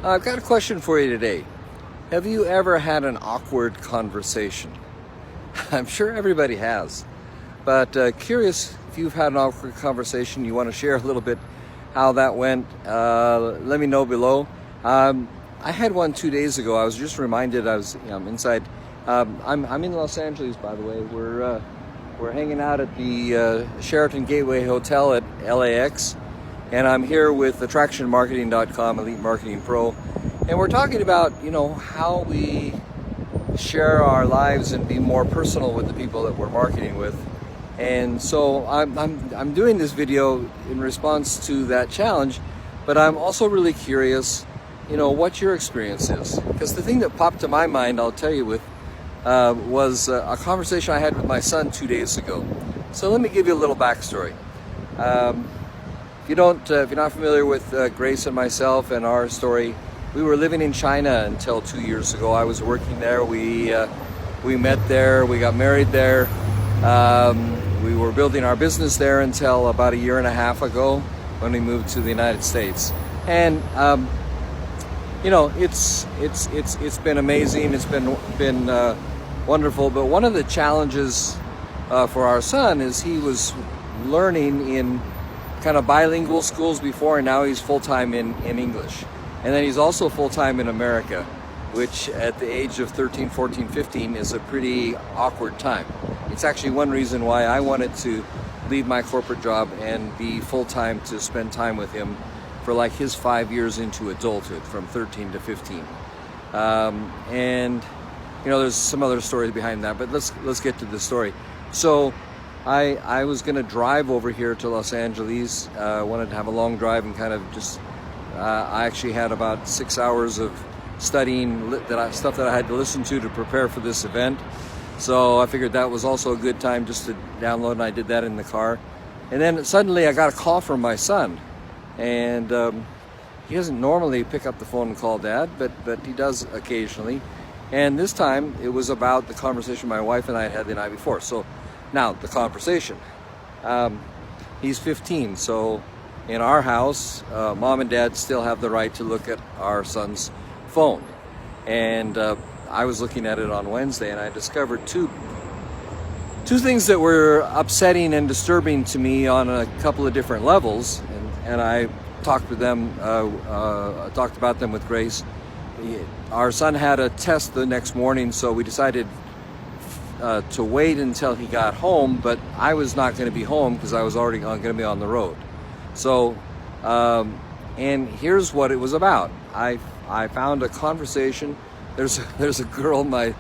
I've got a question for you today. Have you ever had an awkward conversation? I'm sure everybody has, but curious if you've had an awkward conversation, you want to share a little bit how that went, let me know below. I had one 2 days ago. I was just reminded, I'm inside. I'm in Los Angeles, by the way. We're hanging out at the Sheraton Gateway Hotel at LAX, and I'm here with attractionmarketing.com, Elite Marketing Pro, and we're talking about, how we share our lives and be more personal with the people that we're marketing with. And so I'm doing this video in response to that challenge, but I'm also really curious, what your experience is. Because the thing that popped to my mind, I'll tell you was a conversation I had with my son 2 days ago. So let me give you a little backstory. If you're not familiar with Grace and myself and our story, we were living in China until 2 years ago. I was working there. We met there. We got married there. We were building our business there until about a year and a half ago when we moved to the United States. And it's been amazing. It's been wonderful. But one of the challenges for our son is he was learning in kind of bilingual schools before, and now he's full-time in English. And then he's also full-time in America, which at the age of 13, 14, 15 is a pretty awkward time. It's actually one reason why I wanted to leave my corporate job and be full-time to spend time with him for like his 5 years into adulthood, from 13 to 15. And there's some other stories behind that, but let's get to the story. So I was going to drive over here to Los Angeles. Wanted to have a long drive and kind of just I actually had about 6 hours of studying stuff that I had to listen to prepare for this event. So I figured that was also a good time just to download, and I did that in the car. And then suddenly I got a call from my son, and he doesn't normally pick up the phone and call Dad, but he does occasionally. And this time it was about the conversation my wife and I had the night before. So now the conversation. He's 15, so in our house, Mom and Dad still have the right to look at our son's phone. And I was looking at it on Wednesday, and I discovered two things that were upsetting and disturbing to me on a couple of different levels. And I talked about them with Grace. Our son had a test the next morning, so we decided to wait until he got home, but I was not going to be home because I was already going to be on the road. So, and here's what it was about. I found a conversation. There's a girl my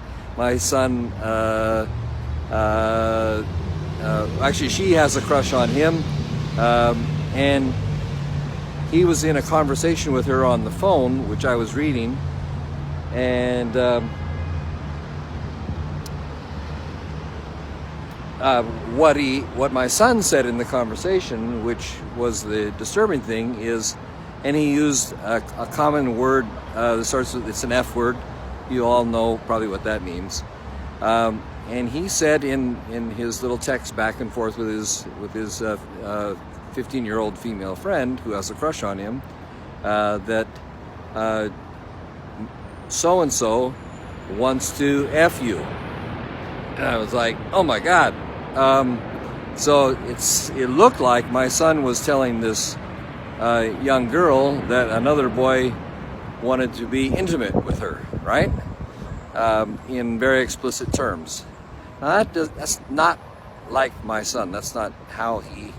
son actually, she has a crush on him, and he was in a conversation with her on the phone, which I was reading, and what my son said in the conversation, which was the disturbing thing, is, and he used a common word that starts with, it's an F word. You all know probably what that means. And he said in his little text back and forth with his 15-year-old female friend who has a crush on him, that so-and-so wants to F you. And I was like, oh my God. So it looked like my son was telling this young girl that another boy wanted to be intimate with her, right? In very explicit terms. Now that's not like my son. That's not how he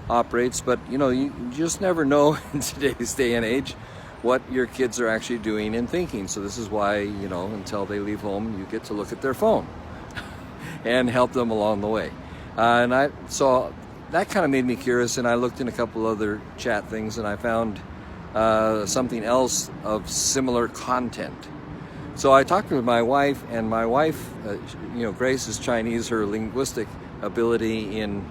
operates, but you just never know in today's day and age what your kids are actually doing and thinking. So this is why, until they leave home, you get to look at their phone and help them along the way. So that kind of made me curious, and I looked in a couple other chat things, and I found something else of similar content. So I talked with my wife, and my wife, Grace is Chinese. Her linguistic ability in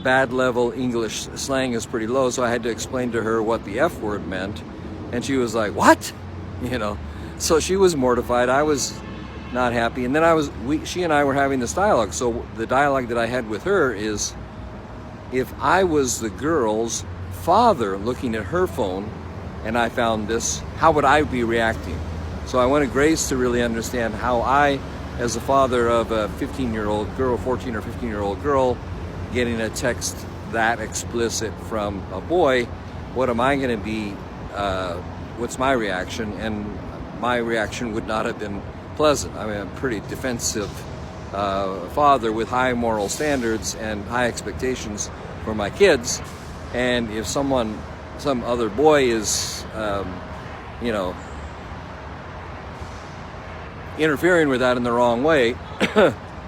bad level English slang is pretty low, so I had to explain to her what the F word meant, and she was like, what? So she was mortified. I was not happy. And then she and I were having this dialogue. So the dialogue that I had with her is, if I was the girl's father looking at her phone, and I found this, how would I be reacting? So I wanted Grace to really understand how I, as a father of a 15-year-old girl, 14 or 15-year-old girl, getting a text that explicit from a boy, what am I going to be, what's my reaction? And my reaction would not have been pleasant. I mean, I'm a pretty defensive father with high moral standards and high expectations for my kids. And if some other boy is, interfering with that in the wrong way,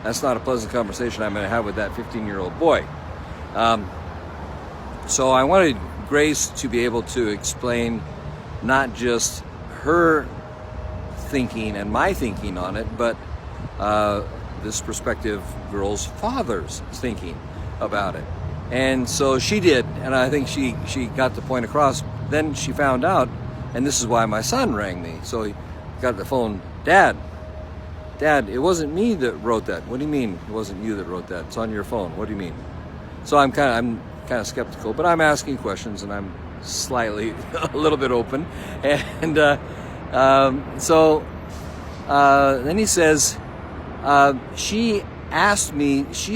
that's not a pleasant conversation I'm going to have with that 15-year-old boy. So I wanted Grace to be able to explain not just her thinking and my thinking on it, but this prospective girl's father's thinking about it. And so she did, and I think she got the point across. Then she found out, and this is why my son rang me. So he got the phone, Dad, it wasn't me that wrote that. What do you mean it wasn't you that wrote that? It's on your phone. What do you mean? So I'm kind of skeptical, but I'm asking questions, and I'm slightly a little bit open. And then he says, she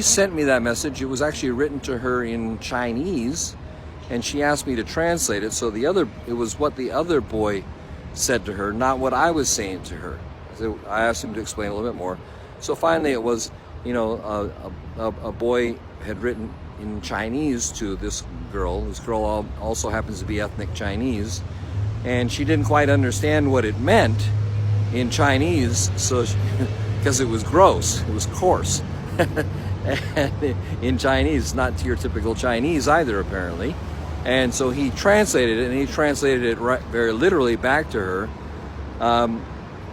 sent me that message. It was actually written to her in Chinese, and she asked me to translate it. So it was what the other boy said to her, not what I was saying to her. So I asked him to explain a little bit more. So finally it was, a boy had written in Chinese to this girl. This girl also happens to be ethnic Chinese, and she didn't quite understand what it meant in Chinese, so because it was gross, it was coarse. And in Chinese, not your typical Chinese either, apparently. And so he translated it, and he translated it very literally back to her.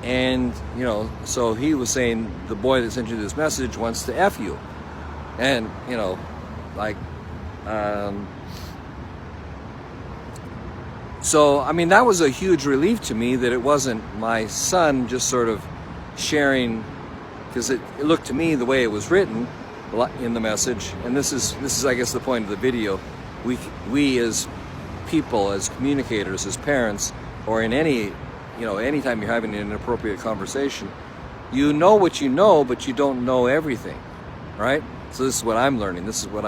And so he was saying, the boy that sent you this message wants to F you. And so I mean, that was a huge relief to me, that it wasn't my son just sort of sharing, because it looked to me, the way it was written in the message, and this is I guess the point of the video, we as people, as communicators, as parents, or in anytime you're having an inappropriate conversation, you know what you know, but you don't know everything, right? So this is what I'm learning. This is what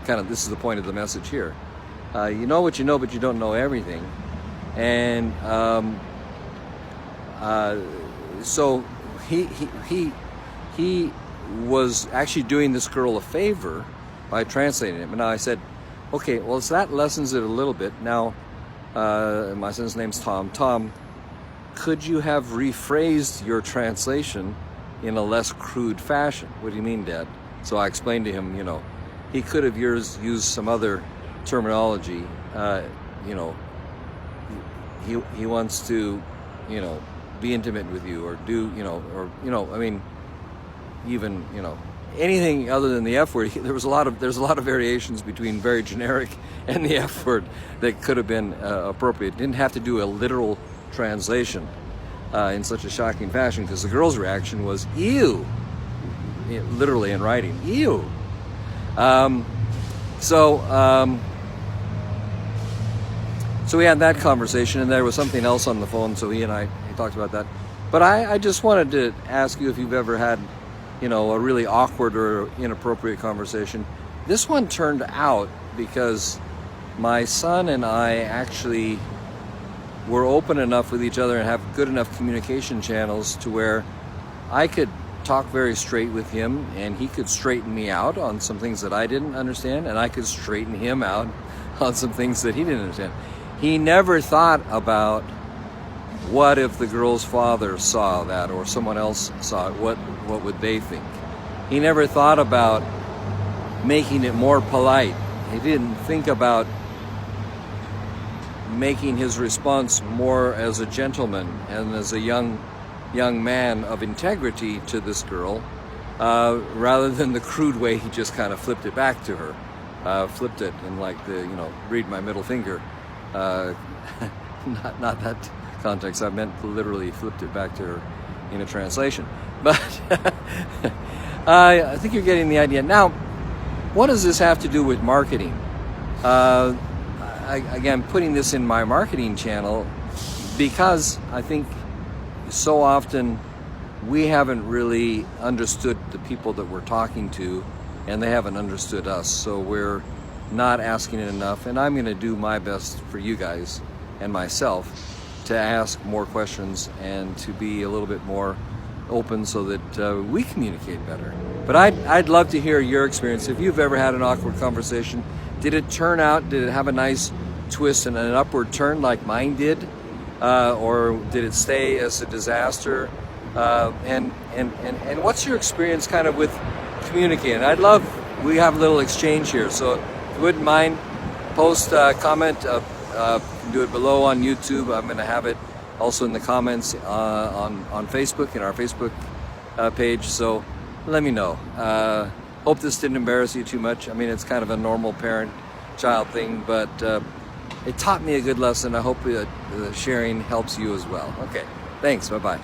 this is the point of the message here. You know what you know, but you don't know everything. And so he was actually doing this girl a favor by translating it. And now I said, okay, well, so that lessens it a little bit. Now, my son's name's Tom. Tom, could you have rephrased your translation in a less crude fashion? What do you mean, Dad? So I explained to him, he could have used some other terminology. He wants to, be intimate with you, or do, I mean, even, anything other than the F word. There's a lot of variations between very generic and the F word that could have been appropriate. Didn't have to do a literal translation in such a shocking fashion, because the girl's reaction was ew, literally in writing, ew. So we had that conversation, and there was something else on the phone, so he talked about that. But I just wanted to ask you if you've ever had, a really awkward or inappropriate conversation. This one turned out because my son and I actually were open enough with each other and have good enough communication channels to where I could talk very straight with him, and he could straighten me out on some things that I didn't understand, and I could straighten him out on some things that he didn't understand. He never thought about, what if the girl's father saw that, or someone else saw it, what would they think? He never thought about making it more polite. He didn't think about making his response more as a gentleman and as a young man of integrity to this girl, rather than the crude way he just kind of flipped it back to her. Flipped it in like the, read my middle finger. Not that context. I meant literally flipped it back to her in a translation. But I think you're getting the idea. Now, what does this have to do with marketing? again, putting this in my marketing channel, because I think so often we haven't really understood the people that we're talking to, and they haven't understood us. So we're not asking it enough, and I'm going to do my best for you guys and myself to ask more questions and to be a little bit more open so that we communicate better. But I'd love to hear your experience. If you've ever had an awkward conversation, did it turn out, did it have a nice twist and an upward turn like mine did? Or did it stay as a disaster? And what's your experience kind of with communicating? We have a little exchange here, so if you wouldn't mind, post, comment, do it below on YouTube. I'm going to have it also in the comments on Facebook, in our Facebook page, so let me know. Hope this didn't embarrass you too much. I mean, it's kind of a normal parent-child thing, but it taught me a good lesson. I hope that sharing helps you as well. Okay, thanks, bye-bye.